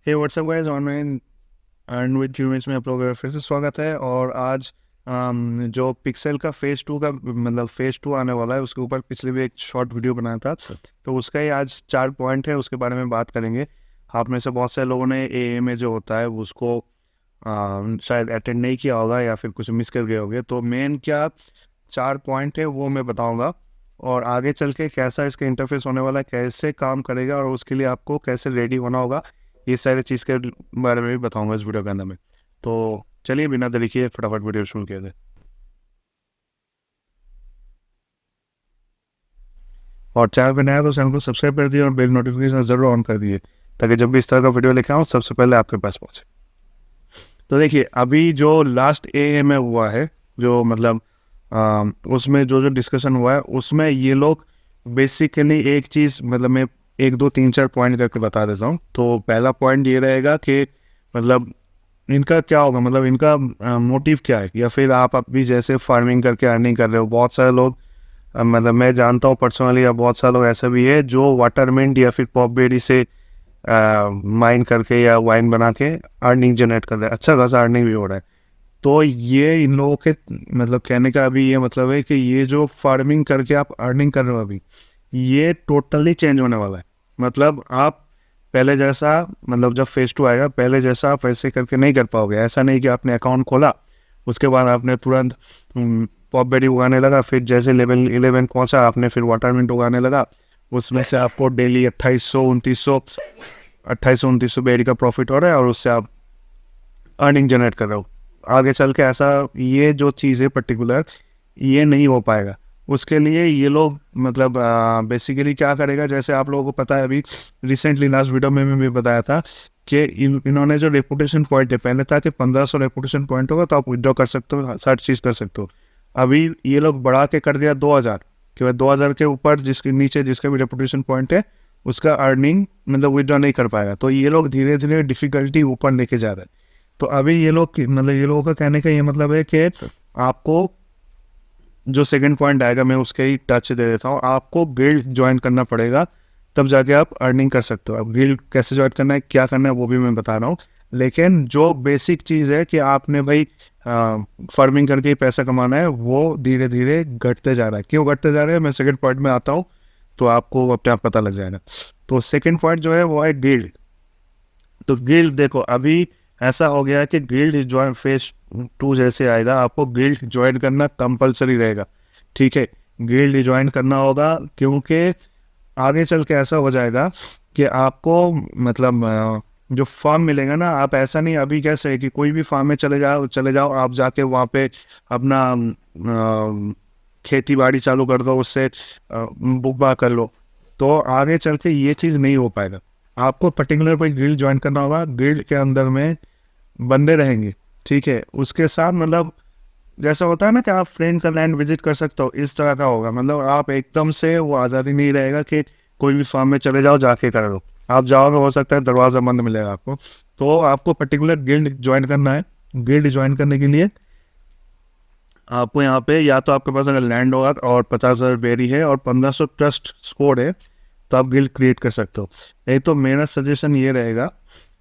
Hey WhatsApp guys, online and with humans में आप लोगों का फिर से स्वागत है। और आज जो पिक्सेल का फेज़ 2 का मतलब फेज़ 2 आने वाला है, उसके ऊपर पिछले भी एक शॉर्ट वीडियो बनाया था। तो उसका ही आज 4 पॉइंट है, उसके बारे में बात करेंगे। आप में से बहुत सारे लोगों ने एए जो होता है उसको शायद अटेंड नहीं किया होगा या फिर कुछ मिस कर गए होंगे। तो मेन क्या 4 पॉइंट है वो मैं बताऊंगा, और आगे चल के कैसा इसका इंटरफेस होने वाला है, कैसे काम करेगा और उसके लिए आपको कैसे रेडी होना होगा, ये सारी चीज़ के बारे में भी बताऊंगा इस वीडियो के अंदर में। तो चलिए बिना देरी किए फटाफट वीडियो शुरू किया जाए। और चैनल पे नया है तो चैनल को सब्सक्राइब कर दिए और बेल नोटिफिकेशन ज़रूर ऑन कर दिए, ताकि जब भी इस तरह का वीडियो लेके आऊँ सबसे पहले आपके पास पहुँचे। तो देखिए, अभी जो लास्ट ए में हुआ है, जो मतलब उसमें जो जो डिस्कशन हुआ है उसमें ये लोग बेसिकली एक चीज़, मतलब मैं 1 2 3 4 पॉइंट करके बता देता हूँ। तो पहला पॉइंट ये रहेगा कि मतलब इनका क्या होगा, मतलब इनका मोटिव क्या है, या फिर आप अभी जैसे फार्मिंग करके अर्निंग कर रहे हो। बहुत सारे लोग मतलब मैं जानता हूँ पर्सनली, या बहुत सारे लोग ऐसा भी है जो वाटरमिंट या फिर पॉपबेरी से माइन करके या वाइन बना के अर्निंग जनरेट कर रहे हैं, अच्छा खासा अर्निंग भी हो रहा है। तो ये इन लोगों के मतलब कहने का अभी ये मतलब है कि ये जो फार्मिंग करके आप अर्निंग कर रहे हो अभी, ये टोटली चेंज होने वाला है। मतलब आप पहले जैसा, मतलब जब फेज़ 2 आएगा पहले जैसा आप वैसे करके नहीं कर पाओगे। ऐसा नहीं कि आपने अकाउंट खोला उसके बाद आपने तुरंत पॉपबेरी उगाने लगा, फिर जैसे लेवल 11 पहुंचा आपने फिर वाटरमिंट उगाने लगा, उसमें से आपको डेली 2800 2900 बेरी का प्रॉफिट हो रहा है और उससे आप अर्निंग जनरेट कर रहे हो। आगे चल के ऐसा ये जो चीज़ है पर्टिकुलर, ये नहीं हो पाएगा। उसके लिए ये लोग मतलब बेसिकली क्या करेगा, जैसे आप लोगों को पता है अभी रिसेंटली लास्ट वीडियो में भी बताया था कि इन्होंने जो रेपुटेशन पॉइंट है, पहले था कि 1500 रेपुटेशन पॉइंट होगा तो आप विड्रॉ कर सकते हो, हर चीज़ कर सकते हो। अभी ये लोग बढ़ा के कर दिया 2000, कि भाई 2000 के ऊपर जिसके नीचे जिसका भी रेपुटेशन पॉइंट है उसका अर्निंग मतलब विड्रॉ नहीं कर पाएगा। तो ये लोग धीरे धीरे डिफिकल्टी ऊपर लेके जा रहे हैं। तो अभी ये लोग मतलब ये लोगों का कहने का ये मतलब है कि आपको जो सेकंड पॉइंट आएगा मैं उसके ही टच दे देता हूँ, आपको गिल्ड ज्वाइन करना पड़ेगा, तब जाके आप अर्निंग कर सकते हो। अब गिल्ड कैसे ज्वाइन करना है, क्या करना है, वो भी मैं बता रहा हूँ। लेकिन जो बेसिक चीज़ है कि आपने भाई फार्मिंग करके ही पैसा कमाना है, वो धीरे धीरे घटते जा रहा है। क्यों घटते जा रहा है, मैं सेकंड पॉइंट में आता हूँ तो आपको अपने आप पता लग जाएगा। तो सेकंड पॉइंट जो है वो है गिल्ड। तो गिल्ड देखो, अभी ऐसा हो गया है कि गिल्ड ज्वाइन फेज़ 2 जैसे आएगा आपको गिल्ड ज्वाइन करना कंपलसरी रहेगा। ठीक है, गिल्ड ज्वाइन करना होगा, क्योंकि आगे चल के ऐसा हो जाएगा कि आपको मतलब जो फार्म मिलेगा ना, आप ऐसा नहीं अभी कैसे है कि कोई भी फार्म में चले जाओ आप जाके वहाँ पे अपना खेती बाड़ी चालू कर दो, उससे बुक बा कर लो। तो आगे चल के ये चीज़ नहीं हो पाएगा। आपको पर्टिकुलर कोई गिल्ड ज्वाइन करना होगा, गिल्ड के अंदर में बंदे रहेंगे। ठीक है, उसके साथ मतलब जैसा होता है ना कि आप फ्रेंड का लैंड विजिट कर सकते हो, इस तरह का होगा। मतलब आप एकदम से वो आज़ादी नहीं रहेगा कि कोई भी फार्म में चले जाओ जाके कर लो। आप जाओगे, हो सकता है दरवाज़ा बंद मिलेगा आपको। तो आपको पर्टिकुलर गिल्ड ज्वाइन करना है। गिल्ड ज्वाइन करने के लिए आपको यहाँ पे या तो आपके पास अगर लैंड होगा और 50,000 बेरी है और 1500 ट्रस्ट स्कोर है तो आप गिल्ड क्रिएट कर सकते हो। नहीं तो मेरा सजेशन ये रहेगा,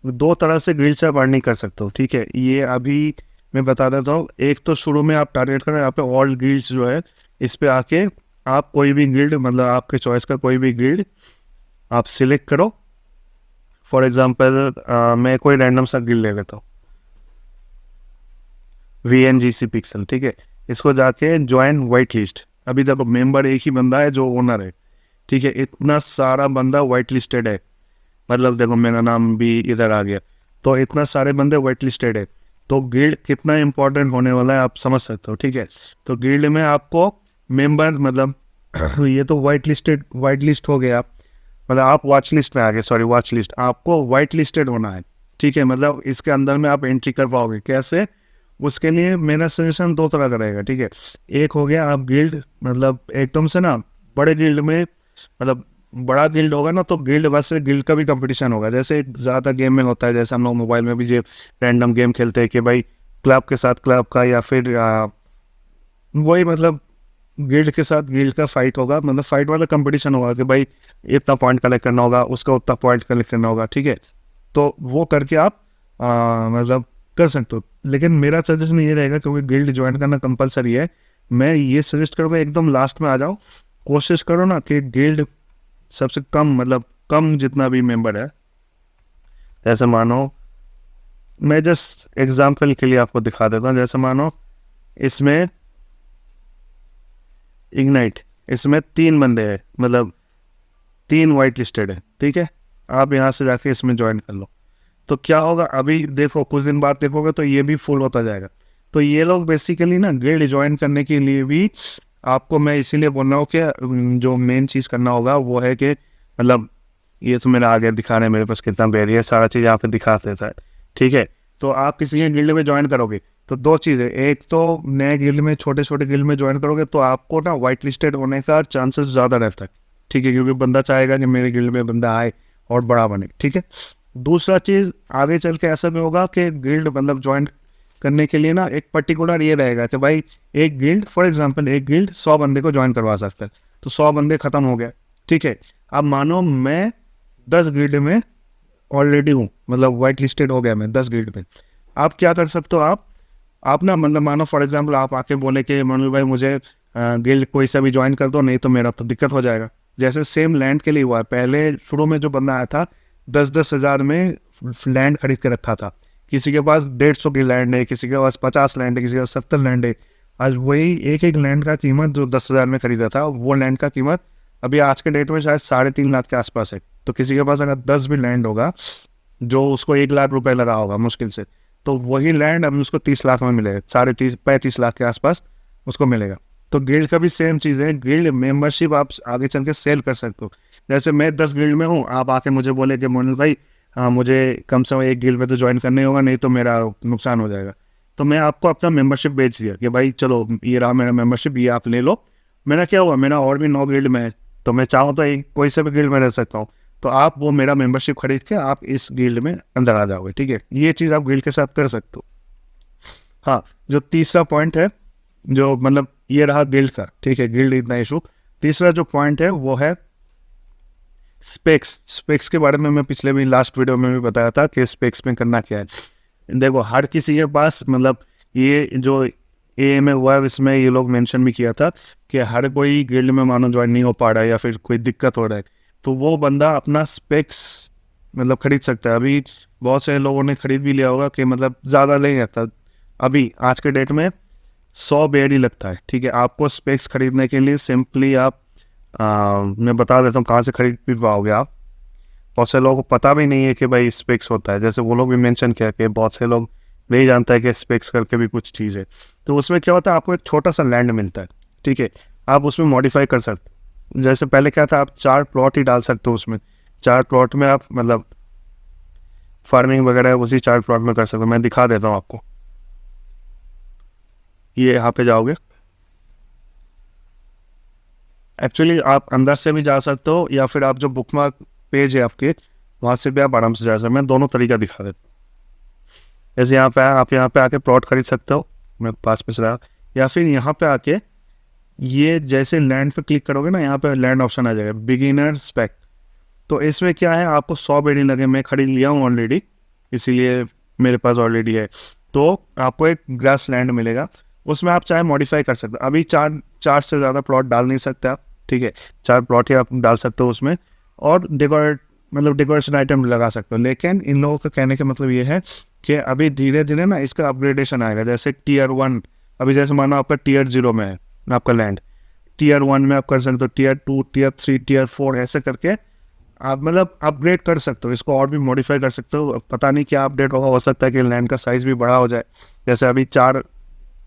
2 तरह से गिल्ड से आप अर्निंग कर सकते हो। ठीक है, ये अभी मैं बता देता हूँ। एक तो शुरू में आप टारगेट करो यहाँ पे ऑल गिल्ड्स जो है, इस पे आके आप कोई भी गिल्ड, मतलब आपके चॉइस का कोई भी गिल्ड आप सिलेक्ट करो। फॉर एग्जांपल मैं कोई रैंडम सा गिल्ड ले लेता हूँ, VNGC पिक्सल। ठीक है, इसको जाके ज्वाइन वाइट लिस्ट। अभी देखो मेंबर एक ही बंदा है जो ओनर है। ठीक है, इतना सारा बंदा वाइट लिस्टेड है, मतलब देखो मेरा नाम भी इधर आ गया, तो इतना सारे बंदे वाइट लिस्टेड है। तो गिल्ड कितना इंपॉर्टेंट होने वाला है आप समझ सकते हो। ठीक है, तो गिल्ड में आपको मेंबर मतलब ये तो वाइट लिस्ट हो गया, मतलब आप वॉच लिस्ट में आ गए, सॉरी वॉच लिस्ट, आपको वाइट लिस्टेड होना है। ठीक है, मतलब इसके अंदर में आप एंट्री कर पाओगे कैसे, उसके लिए मेरा सजेशन 2 तरह का रहेगा। ठीक है, एक हो गया आप गिल्ड मतलब एकदम से ना बड़े गिल्ड में, मतलब बड़ा गिल्ड होगा ना तो गिल्ड वैसे गिल्ड का भी कंपटीशन होगा, जैसे ज़्यादा गेम में होता है। जैसे हम लोग मोबाइल में भी जो रैंडम गेम खेलते हैं कि भाई क्लब के साथ क्लब का, या फिर वही मतलब गिल्ड के साथ गिल्ड का फाइट होगा, मतलब फाइट वाला कंपटीशन होगा कि भाई इतना पॉइंट कलेक्ट करना होगा, उसका उतना पॉइंट कलेक्ट करना होगा। ठीक है, तो वो करके आप मतलब कर सकते हो। लेकिन मेरा सजेशन ये रहेगा, क्योंकि गिल्ड ज्वाइन करना कंपलसरी है, मैं ये सजेस्ट करूँगा एकदम लास्ट में आ जाओ। कोशिश करो ना कि गिल्ड सबसे कम, मतलब कम जितना भी मेंबर है, जैसे मानो मैं जस्ट एग्जाम्पल के लिए आपको दिखा देता हूँ। जैसे मानो इसमें इग्नाइट, इसमें 3 बंदे हैं, मतलब 3 वाइट लिस्टेड है, ठीक है। आप यहाँ से जाके इसमें ज्वाइन कर लो, तो क्या होगा, अभी देखो कुछ दिन बाद देखोगे तो ये भी फुल होता जाएगा। तो ये लोग बेसिकली ना गिल्ड ज्वाइन करने के लिए भी आपको मैं इसीलिए बोल रहा हूँ कि जो मेन चीज़ करना होगा वो है कि मतलब ये तो मेरा आगे दिखा रहे हैं मेरे पास कितना बेरी है, सारा चीज़ यहाँ पे दिखा देता है, ठीक है। तो आप किसी के गिल्ड में ज्वाइन करोगे तो 2 चीज़ें, एक तो नए गिल्ड में, छोटे छोटे गिल्ड में ज्वाइन करोगे तो आपको ना वाइट लिस्टेड होने का चांसेस ज़्यादा रहता है, ठीक है, क्योंकि बंदा चाहेगा कि मेरे गिल्ड में बंदा आए और बड़ा बने, ठीक है। दूसरा चीज़, आगे चल के ऐसा भी होगा कि गिल्ड मतलब ज्वाइन करने के लिए ना एक पर्टिकुलर ये रहेगा कि भाई एक गिल्ड, फॉर एग्जांपल एक गिल्ड 100 बंदे को ज्वाइन करवा सकता है, तो 100 बंदे खत्म हो गए, ठीक है। अब मानो मैं 10 गिल्ड में ऑलरेडी हूँ, मतलब वाइट लिस्टेड हो गया मैं 10 गिल्ड में। आप क्या कर सकते हो, आप ना मतलब मानो फॉर एग्जांपल आप आके बोले कि मनोज भाई मुझे गिल्ड कोई सा भी ज्वाइन कर दो, नहीं तो मेरा तो दिक्कत हो जाएगा। जैसे सेम लैंड के लिए हुआ है, पहले शुरू में जो बंदा आया था 10-10 हज़ार में लैंड खरीद के रखा था, किसी के पास 150 की लैंड है, किसी के पास 50 लैंड है, किसी के पास 70 लैंड है। आज वही एक एक लैंड का कीमत जो 10,000 में खरीदा था, वो लैंड का कीमत अभी आज के डेट में शायद 3.5 लाख के आसपास है। तो किसी के पास अगर 10 भी लैंड होगा जो उसको 1 लाख रुपए लगा होगा मुश्किल से, तो वही लैंड अभी उसको 30 लाख में मिलेगा, 35 लाख के आसपास उसको मिलेगा। तो गिल्ड का भी सेम चीज़ है, गिल्ड मेंबरशिप आप आगे चल के सेल कर सकते हो। जैसे मैं 10 गिल्ड में हूँ, आप आके मुझे बोले कि मोनल भाई मुझे कम से कम एक गिल्ड में तो ज्वाइन करना ही होगा, नहीं तो मेरा नुकसान हो जाएगा। तो मैं आपको अपना मेंबरशिप बेच दिया कि भाई चलो ये रहा मेरा मेंबरशिप, ये आप ले लो। मेरा क्या हुआ, मेरा और भी 9 गिल्ड में है, तो मैं चाहूँ तो एक कोई से भी गिल्ड में रह सकता हूँ। तो आप वो मेरा मेंबरशिप खरीद के आप इस गिल्ड में अंदर आ जाओगे, ठीक है। ये चीज़ आप गिल्ड के साथ कर सकते हो। हाँ, जो तीसरा पॉइंट है, जो मतलब ये रहा गिल्ड का, ठीक है, गिल्ड इतना इशू। तीसरा जो पॉइंट है वो है स्पेक्स के बारे में मैं पिछले भी लास्ट वीडियो में भी बताया था कि स्पेक्स में करना क्या है। देखो हर किसी के पास, मतलब ये जो ए में हुआ है इसमें ये लोग मेंशन भी किया था कि हर कोई गिल्ड में मानो ज्वाइन नहीं हो पा रहा है या फिर कोई दिक्कत हो रहा है, तो वो बंदा अपना स्पेक्स मतलब खरीद सकता है। अभी बहुत से लोगों ने खरीद भी लिया होगा कि मतलब ज़्यादा नहीं रहता, अभी आज के डेट में 100 बेड ही लगता है, ठीक है। आपको स्पेक्स खरीदने के लिए सिंपली आप मैं बता देता हूँ कहाँ से खरीद भी पाओगे आप। बहुत से लोगों को पता भी नहीं है कि भाई स्पेक्स होता है, जैसे वो लोग भी मेंशन किया कि बहुत से लोग नहीं जानता है कि स्पेक्स करके भी कुछ चीज़ है। तो उसमें क्या होता है, आपको एक छोटा सा लैंड मिलता है, ठीक है, आप उसमें मॉडिफाई कर सकते हो। जैसे पहले क्या था, आप 4 प्लॉट ही डाल सकते हो उसमें, 4 प्लॉट में आप मतलब फार्मिंग वगैरह उसी 4 प्लॉट में कर सकते हो। मैं दिखा देता हूँ आपको, ये यहाँ पे जाओगे, एक्चुअली आप अंदर से भी जा सकते हो या फिर आप जो बुकमार्क पेज है आपके वहाँ से भी आप आराम से जा सकते हो। मैं दोनों तरीका दिखा देता हूँ। जैसे यहाँ पे आप यहाँ पे आके प्लॉट खरीद सकते हो, मैं पास में चला, या फिर यहाँ पे आके ये जैसे लैंड पे क्लिक करोगे ना, यहाँ पे लैंड ऑप्शन आ जाएगा, बिगिनर स्पेक। तो इसमें क्या है, आपको 100 बेड ही लगे, मैं खरीद लिया हूँ ऑलरेडी, इसीलिए मेरे पास ऑलरेडी है। तो आपको एक ग्रास लैंड मिलेगा, उसमें आप चाहे मॉडिफाई कर सकते हो। अभी चार से ज़्यादा प्लॉट डाल नहीं सकते आप, ठीक है, 4 प्लॉट ही आप डाल सकते हो उसमें, और डेकोरेशन आइटम लगा सकते हो। लेकिन इन लोगों का कहने का मतलब ये है कि अभी धीरे धीरे ना इसका अपग्रेडेशन आएगा। जैसे Tier 1, अभी जैसे मानो आपका Tier 0 में है आपका लैंड, Tier 1 में आप कर सकते हो, Tier 2, Tier 3, Tier 4 ऐसे करके आप मतलब अपग्रेड कर सकते हो, इसको और भी मॉडिफाई कर सकते हो। पता नहीं क्या अपडेट होगा, हो सकता है कि लैंड का साइज़ भी बड़ा हो जाए। जैसे अभी 4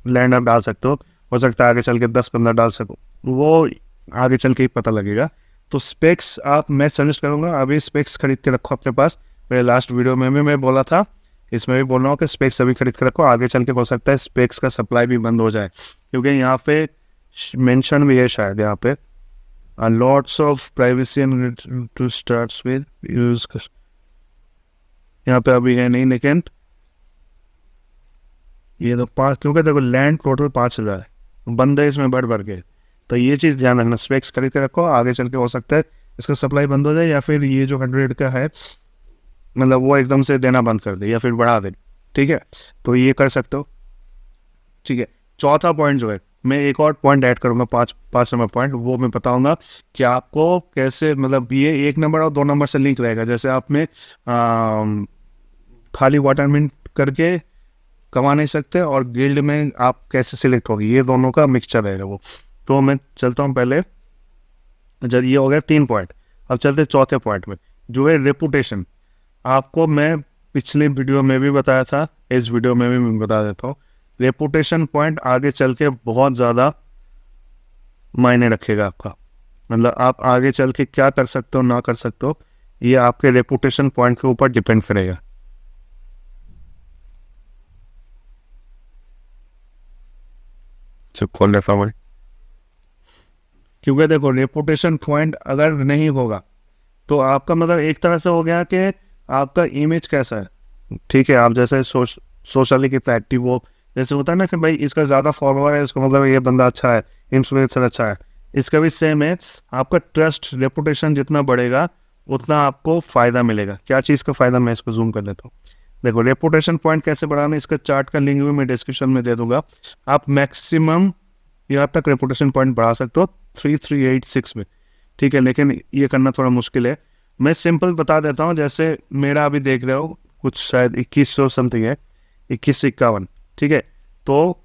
लैंड आप डाल सकते हो सकता है आगे चल के 10-15 डाल सको, वो आगे चल के ही पता लगेगा। तो स्पेक्स आप, मैं सजेस्ट करूँगा अभी स्पेक्स खरीद के रखो अपने पास। मेरे लास्ट वीडियो में भी मैं बोला था, इसमें भी बोल रहा हूँ कि स्पेक्स अभी खरीद के रखो, आगे चल के हो सकता है स्पेक्स का सप्लाई भी बंद हो जाए, क्योंकि यहाँ पे मेंशन भी है शायद यहाँ पे lots of privacy and to starts with use, यहाँ पे अभी है नहीं, लेकिन ये तो 5, क्योंकि देखो लैंड टोटल 5,000 है, बंदे इसमें बढ़ गए। तो ये चीज़ ध्यान रखना, स्पेक्स खरीद के रखो, आगे चल के हो सकता है इसका सप्लाई बंद हो जाए, या फिर ये जो 100 का है मतलब वो एकदम से देना बंद कर दे या फिर बढ़ा दे, ठीक है, तो ये कर सकते हो, ठीक है। चौथा पॉइंट जो है, मैं एक और पॉइंट ऐड करूंगा, पाँच नंबर पॉइंट, वो मैं बताऊंगा कि आपको कैसे, मतलब ये 1 नंबर और 2 नंबर से लिंक रहेगा। जैसे आप में खाली वाटर मिंट करके कमा नहीं सकते और गिल्ड में आप कैसे सिलेक्ट होगी, ये दोनों का मिक्सचर रहेगा वो। तो मैं चलता हूँ पहले, जब ये हो गया 3 पॉइंट, अब चलते हैं चौथे पॉइंट में, जो है रेपुटेशन। आपको मैं पिछले वीडियो में भी बताया था, इस वीडियो में भी मैं बता देता हूँ, रेपुटेशन पॉइंट आगे चल के बहुत ज़्यादा मायने रखेगा आपका। मतलब आप आगे चल के क्या कर सकते हो ना कर सकते हो, ये आपके रेपुटेशन पॉइंट के ऊपर डिपेंड करेगा। चुप खोल लेता हूँ, क्योंकि देखो रेपुटेशन पॉइंट अगर नहीं होगा तो आपका मतलब एक तरह से हो गया कि आपका इमेज कैसा है, ठीक है, आप जैसे सोशली कितना एक्टिव हो, जैसे होता है ना कि भाई इसका ज़्यादा फॉलोअर है, इसका मतलब ये बंदा अच्छा है, इन्फ्लुएंसर अच्छा है। इसका भी सेम है, आपका ट्रस्ट रेपुटेशन जितना बढ़ेगा उतना आपको फ़ायदा मिलेगा। क्या चीज़ का फ़ायदा, मैं इसको जूम कर लेता हूँ। देखो रेपुटेशन पॉइंट कैसे बढ़ाना, इसका चार्ट का लिंक भी मैं डिस्क्रिप्शन में दे दूंगा। आप मैक्सिमम यहाँ तक रेपुटेशन पॉइंट बढ़ा सकते हो 3386 में, ठीक है, लेकिन ये करना थोड़ा मुश्किल है। मैं सिंपल बता देता हूँ, जैसे मेरा अभी देख रहे हो कुछ शायद 2100 समथिंग है, 2151, ठीक है, तो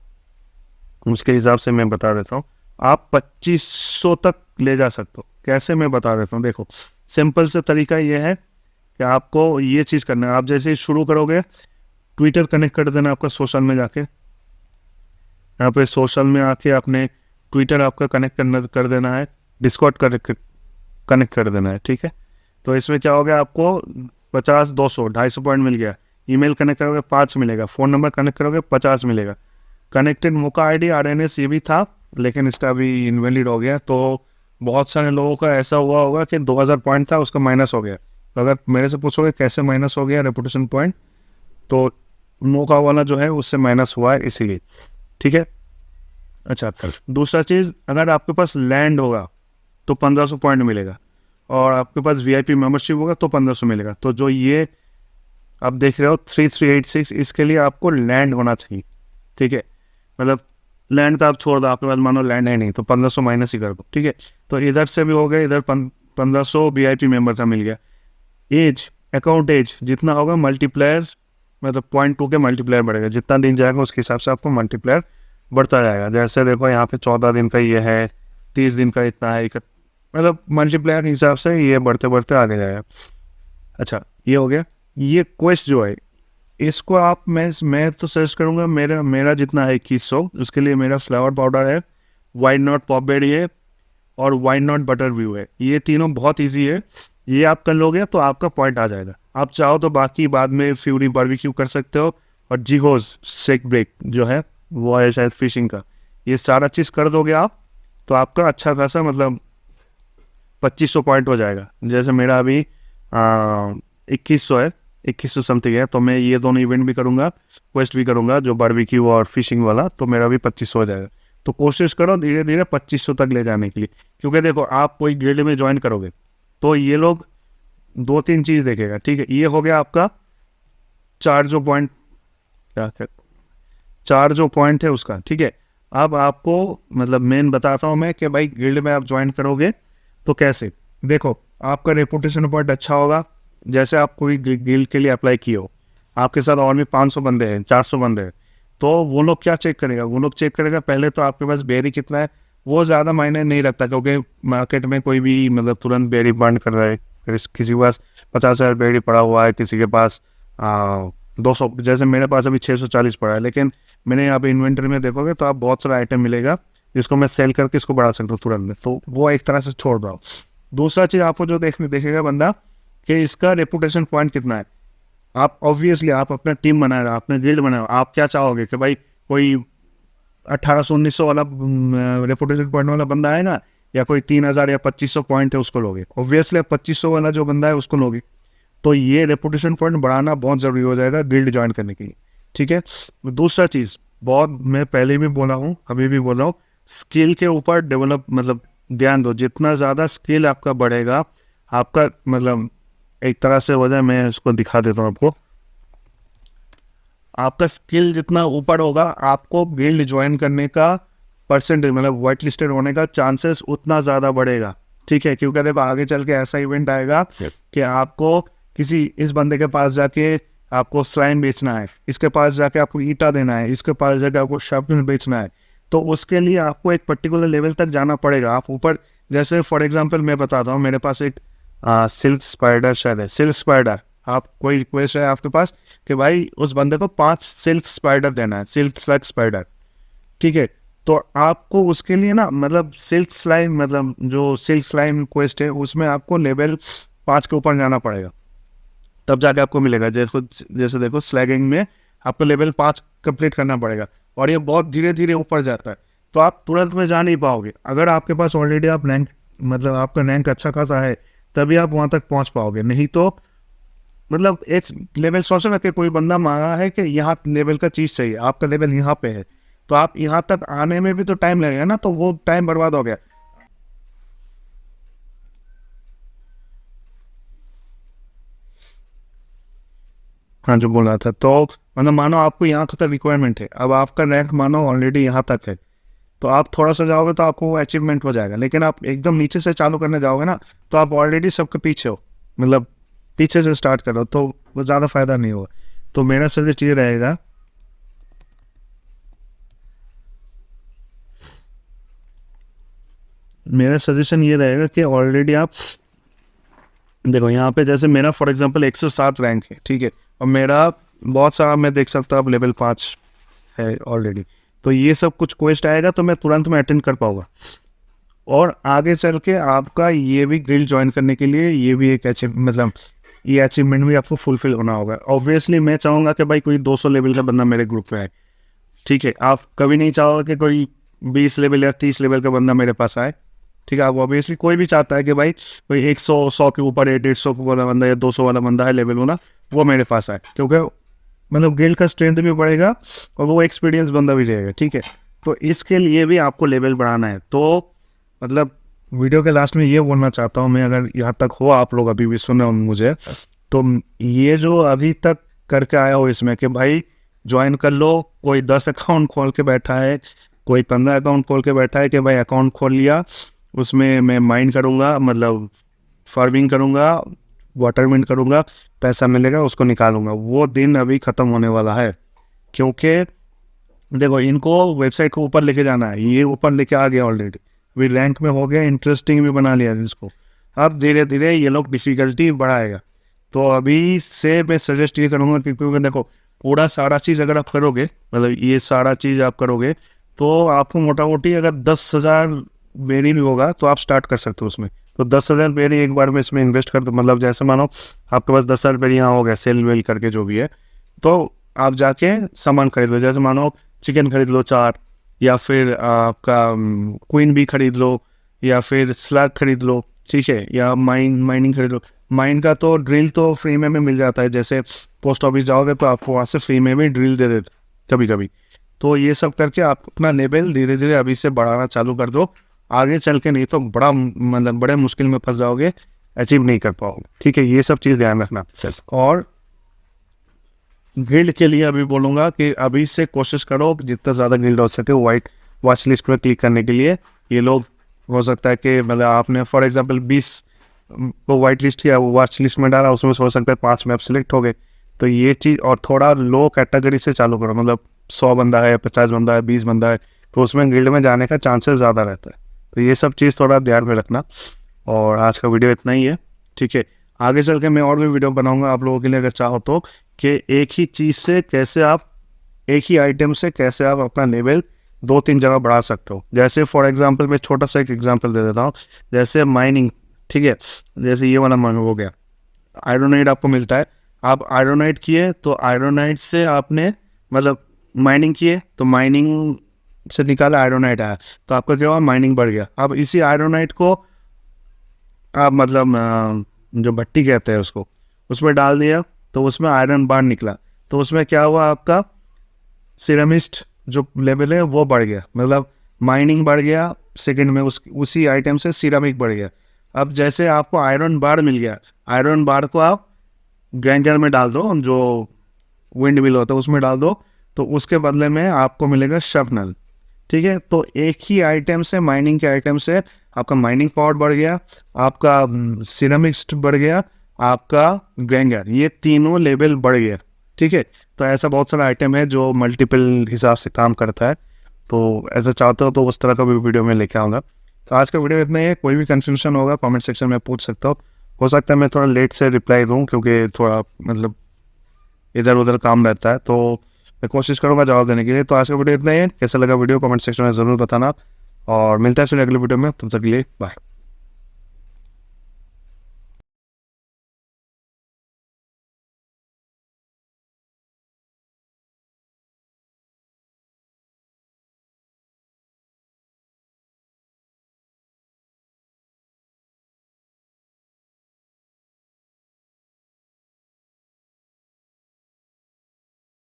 उसके हिसाब से मैं बता देता हूँ, आप 2500 तक ले जा सकते हो। कैसे, मैं बता देता हूँ। देखो सिंपल से तरीका ये है कि आपको ये चीज़ करना है, आप जैसे ही शुरू करोगे ट्विटर कनेक्ट कर देना आपका सोशल में जाके, यहाँ पे सोशल में आके आपने ट्विटर आपका कनेक्ट कर देना है, डिस्कॉर्ड कनेक्ट कर देना है, ठीक है। तो इसमें क्या हो गया, आपको 50, 200, 250 पॉइंट मिल गया। ईमेल कनेक्ट करोगे 5 मिलेगा, फ़ोन नंबर कनेक्ट करोगे 50 मिलेगा। कनेक्टेड मोका आईडी RNS ये भी था, लेकिन इसका भी इनवैलिड हो गया। तो बहुत सारे लोगों का ऐसा हुआ होगा कि 2000 पॉइंट था, उसका माइनस हो गया। तो अगर मेरे से पूछोगे कैसे माइनस हो गया रेपुटेशन पॉइंट, तो मोका वाला जो है उससे माइनस हुआ है इसीलिए, ठीक है। अच्छा, दूसरा चीज़, अगर आपके पास लैंड होगा तो 1500 पॉइंट मिलेगा, और आपके पास VIP मेंबरशिप होगा तो 1500 मिलेगा। तो जो ये आप देख रहे हो 3386, इसके लिए आपको लैंड होना चाहिए, ठीक है। मतलब लैंड तो आप छोड़ दो, आपके पास मानो लैंड है नहीं, तो 1500 माइनस ही कर दो, ठीक है। तो इधर से भी हो गया, इधर 1500 VIP मेंबर का मिल गया। एज, अकाउंट एज जितना होगा मल्टीप्लायर, मतलब 0.2 के मल्टीप्लायर बढ़ेगा, जितना दिन जाएगा उसके हिसाब से आपको मल्टीप्लायर बढ़ता जाएगा। जैसे देखो यहाँ पे 14 दिन का ये है, 30 दिन का इतना है, मतलब मल्टीप्लायर के हिसाब से ये बढ़ते बढ़ते आगे जाएगा। अच्छा, ये हो गया। ये क्वेस्ट जो है इसको आप, मैं तो सर्च करूँगा, मेरा जितना है 2100, उसके लिए मेरा फ्लावर पाउडर है, वाइट नॉट पॉपबेरी है, और वाइट नॉट बटर व्यू है। ये तीनों बहुत ईजी है, ये आप कर लोगे तो आपका पॉइंट आ जाएगा। आप चाहो तो बाकी बाद में फ्यूरी बारबेक्यू कर सकते हो, और जिगोज शेक ब्रेक जो है वो है शायद फिशिंग का, ये सारा चीज़ कर दोगे आप तो आपका अच्छा खासा मतलब 2500 पॉइंट हो जाएगा। जैसे मेरा अभी 2100 है, 2100 समथिंग है, तो मैं ये दोनों इवेंट भी करूँगा, क्वेस्ट भी करूँगा, जो बारबेक्यू और फिशिंग वाला, तो मेरा भी 2500 हो जाएगा। तो कोशिश करो धीरे धीरे 2500 तक ले जाने के लिए, क्योंकि देखो आप कोई गिल्ड में ज्वाइन करोगे तो ये लोग 2-3 चीज़ देखेगा, ठीक है। ये हो गया आपका चार जो पॉइंट, क्या है, चार जो पॉइंट है उसका, ठीक है। अब आपको मतलब मेन बताता हूँ मैं कि भाई गिल्ड में आप ज्वाइन करोगे तो कैसे। देखो आपका रेपुटेशन पॉइंट अच्छा होगा, जैसे आप कोई गिल्ड के लिए अप्लाई किए हो, आपके साथ और भी 500 बंदे हैं, 400 बंदे हैं, तो वो लोग क्या चेक करेगा, वो लोग चेक करेगा पहले तो आपके पास बेरी कितना है। वो ज़्यादा मायने नहीं रखता, क्योंकि मार्केट में कोई भी मतलब तुरंत बेरी बर्न कर रहा है, किसी के पास 50,000 बेरी पड़ा हुआ है, किसी के पास 200, जैसे मेरे पास अभी 640 पड़ा है। लेकिन मैंने यहाँ पे इन्वेंटरी में देखोगे तो आप बहुत सारा आइटम मिलेगा जिसको मैं सेल करके इसको बढ़ा सकता हूँ तुरंत में, तो वो एक तरह से छोड़ रहा हूँ। दूसरा चीज़ आपको जो देखेगा बंदा कि इसका रेपुटेशन पॉइंट कितना है। आप ऑब्वियसली आप अपना टीम बना रहे हो, आपने गिल्ड बनाया, आप क्या चाहोगे कि भाई कोई 1800-1900 वाला रेपुटेशन पॉइंट वाला बंदा है ना, या कोई 3000 या 2500 पॉइंट है उसको लोगे। ऑब्वियसली 2500 वाला जो बंदा है उसको लोगे। तो ये रेपुटेशन पॉइंट बढ़ाना बहुत ज़रूरी हो जाएगा गिल्ड ज्वाइन करने के लिए, ठीक है। दूसरा चीज़, बहुत मैं पहले भी बोला हूँ अभी भी बोल रहा हूँ, स्किल के ऊपर डेवलप मतलब ध्यान दो। जितना ज़्यादा स्किल आपका बढ़ेगा, आपका मतलब एक तरह से हो जाए, मैं इसको दिखा देता हूँ आपको। आपका स्किल जितना ऊपर होगा, आपको गिल्ड ज्वाइन करने का परसेंटेज, मतलब वाइट लिस्टेड होने का चांसेस उतना ज़्यादा बढ़ेगा। ठीक है, क्योंकि देखो आगे चल के ऐसा इवेंट आएगा कि आपको किसी इस बंदे के पास जाके आपको स्लाइम बेचना है, इसके पास जाके आपको ईटा देना है, इसके पास जाके आपको शार्पनर बेचना है। तो उसके लिए आपको एक पर्टिकुलर लेवल तक जाना पड़ेगा। आप ऊपर, जैसे फॉर एग्जांपल मैं बताता हूँ, मेरे पास एक सिल्क स्पाइडर शायद है, सिल्क स्पाइडर, आप कोई रिक्वेस्ट है आपके पास कि भाई उस बंदे को 5 सिल्क स्पाइडर देना है, सिल्क स्लग स्पाइडर। ठीक है, तो आपको उसके लिए ना, मतलब सिल्क स्लाइम, मतलब जो सिल्क स्लाइम क्वेस्ट है उसमें आपको लेवल 5 के ऊपर जाना पड़ेगा, तब जाके आपको मिलेगा। जैसे देखो स्लैगिंग में आपको लेवल 5 कंप्लीट करना पड़ेगा, और ये बहुत धीरे धीरे ऊपर जाता है, तो आप तुरंत में जा नहीं पाओगे। अगर आपके पास ऑलरेडी आप रैंक, मतलब आपका रैंक अच्छा खासा है, तभी आप वहाँ तक पहुँच पाओगे। नहीं तो मतलब एक लेवल सोच रखे कोई बंदा मांगा है कि यहाँ लेवल का चीज़ चाहिए, आपका लेवल यहाँ पे है, तो आप यहाँ तक आने में भी तो टाइम लगेगा ना, तो वो टाइम बर्बाद हो गया। हाँ, जो बोल रहा था, तो मतलब मानो आपको यहाँ तक रिक्वायरमेंट है, अब आपका रैंक मानो ऑलरेडी यहाँ तक है, तो आप थोड़ा सा जाओगे तो आपको अचीवमेंट हो जाएगा। लेकिन आप एकदम नीचे से चालू करने जाओगे ना, तो आप ऑलरेडी सबके पीछे हो, मतलब पीछे से स्टार्ट करो, तो वो ज़्यादा फायदा नहीं होगा। तो मेरा सजेस्ट ये रहेगा, मेरा सजेशन ये रहेगा कि ऑलरेडी आप देखो यहाँ पे, जैसे मेरा फॉर एग्जांपल 107 रैंक है, ठीक है, और मेरा बहुत सारा मैं देख सकता हूँ अब लेवल 5 है ऑलरेडी। तो ये सब कुछ क्वेस्ट आएगा तो मैं तुरंत में अटेंड कर पाऊंगा, और आगे चल के आपका ये भी गिल्ड ज्वाइन करने के लिए ये भी एक अचीव, मतलब ये अचीवमेंट भी आपको फुलफिल होना होगा। ऑब्वियसली मैं चाहूँगा कि भाई कोई 200 लेवल का बंदा मेरे ग्रुप में आए। ठीक है, आप कभी नहीं चाहोगे कि कोई 20 लेवल या 30 लेवल का बंदा मेरे पास आए। ठीक है, आप ऑब्वियसली कोई भी चाहता है कि भाई कोई 100 के ऊपर 150 वाला बंदा या 200 वाला बंदा है लेवल वाला, वो मेरे पास आए, क्योंकि मतलब गिल्ड का स्ट्रेंथ भी बढ़ेगा और वो एक्सपीरियंस बंदा भी जाएगा। ठीक है, तो इसके लिए भी आपको लेवल बढ़ाना है। तो मतलब वीडियो के लास्ट में ये बोलना चाहता हूँ मैं, अगर यहाँ तक हो आप लोग अभी भी सुने हो मुझे, तो ये जो अभी तक करके आया हो इसमें कि भाई ज्वाइन कर लो, कोई 10 अकाउंट खोल के बैठा है, कोई 15 अकाउंट खोल के बैठा है कि भाई अकाउंट खोल लिया, उसमें मैं माइन करूँगा, मतलब फार्मिंग करूँगा, वाटरमेंट करूँगा, पैसा मिलेगा उसको निकालूंगा, वो दिन अभी ख़त्म होने वाला है। क्योंकि देखो इनको वेबसाइट को ऊपर लेके जाना है, ये ऊपर लेके आ गया ऑलरेडी, वे रैंक में हो गया, इंटरेस्टिंग भी बना लिया इसको। अब धीरे धीरे ये लोग डिफ़िकल्टी बढ़ाएगा। तो अभी से मैं सजेस्ट ये करूँगा कि, क्योंकि देखो पूरा सारा चीज़ अगर आप करोगे, मतलब ये सारा चीज़ आप करोगे, तो आपको मोटा मोटी अगर 10,000 बेरी भी होगा तो आप स्टार्ट कर सकते हो उसमें। तो 10,000 बेरी एक बार में इसमें इन्वेस्ट कर दो, मतलब जैसे मानो आपके पास 10,000 बेरी यहाँ हो गया, सेल वेल करके जो भी है, तो आप जाके सामान खरीद लो। जैसे मानो चिकन खरीद लो 4, या फिर आपका क्वीन भी खरीद लो, या फिर स्लैग खरीद लो, ठीक है, या माइनिंग खरीद लो। माइन का तो ड्रिल तो फ्री में मिल जाता है, जैसे पोस्ट ऑफिस जाओगे तो आपको वहाँ से फ्री में भी ड्रिल दे देते कभी कभी। तो ये सब करके आप अपना लेवल धीरे धीरे अभी से बढ़ाना चालू कर दो, आगे चल के नहीं तो बड़ा मतलब बड़े मुश्किल में फंस जाओगे, अचीव नहीं कर पाओगे। ठीक है, ये सब चीज़ ध्यान रखना। और गिल्ड के लिए अभी बोलूँगा कि अभी से कोशिश करो जितना ज़्यादा गिल्ड हो सके वाइट वॉच लिस्ट पर क्लिक करने के लिए। ये लोग हो सकता है कि मतलब आपने फॉर एग्जांपल 20 को वाइट लिस्ट किया, वो वॉच लिस्ट में डाला, उसमें हो सकता है 5 मैप सेलेक्ट हो गए। तो ये चीज़, और थोड़ा लो कैटेगरी से चालू करो, मतलब 100 बंदा है, 50 बंदा है, 20 बंदा है, तो उसमें गिल्ड में जाने का चांसेस ज़्यादा रहता है। तो ये सब चीज़ थोड़ा ध्यान में रखना। और आज का वीडियो इतना ही है, ठीक है। आगे चल के मैं और भी वीडियो बनाऊंगा आप लोगों के लिए, अगर चाहो तो, कि एक ही चीज़ से कैसे आप, एक ही आइटम से कैसे आप अपना लेवल 2-3 जगह बढ़ा सकते हो। जैसे फॉर एग्जांपल मैं छोटा सा एक एग्जांपल दे देता हूँ, जैसे माइनिंग, ठीक है, जैसे ये वाला माइनिंग हो गया, आयरोनाइट आपको मिलता है, आप आयरोनाइट किए तो आयरोनाइट से आपने मतलब माइनिंग किए तो माइनिंग से निकाला आयरोनाइट आया, तो आपका क्या हुआ, माइनिंग बढ़ गया। अब इसी आयरोनाइट को आप मतलब जो भट्टी कहते हैं उसको, उसमें डाल दिया तो उसमें आयरन बार निकला, तो उसमें क्या हुआ, आपका सिरामिस्ट जो लेवल है वो बढ़ गया, मतलब माइनिंग बढ़ गया, सेकंड में उसी आइटम से सिरामिक बढ़ गया। अब जैसे आपको आयरन बार मिल गया, आयरन बार को आप ग्राइंडर में डाल दो, जो विंड मिल होता है उसमें डाल दो, तो उसके बदले में आपको मिलेगा शार्पनर। ठीक है, तो एक ही आइटम से, माइनिंग के आइटम से आपका माइनिंग पावर बढ़ गया, आपका सिरेमिक्स बढ़ गया, आपका ग्राइंडर, ये तीनों लेवल बढ़ गया। ठीक है, तो ऐसा बहुत सारा आइटम है जो मल्टीपल हिसाब से काम करता है। तो ऐसा चाहते हो तो उस तरह का भी वीडियो में लेके आऊँगा। तो आज का वीडियो इतना ही है। कोई भी कंफ्यूजन होगा कमेंट सेक्शन में पूछ सकता हो सकता है मैं थोड़ा लेट से रिप्लाई दूँ, क्योंकि थोड़ा मतलब इधर उधर काम रहता है, तो मैं कोशिश करूँगा जवाब देने के लिए। तो आज का वीडियो इतना ही है। कैसा लगा वीडियो कमेंट सेक्शन में ज़रूर बताना, और मिलता है फिर अगले वीडियो में। तब तक के लिए बाय।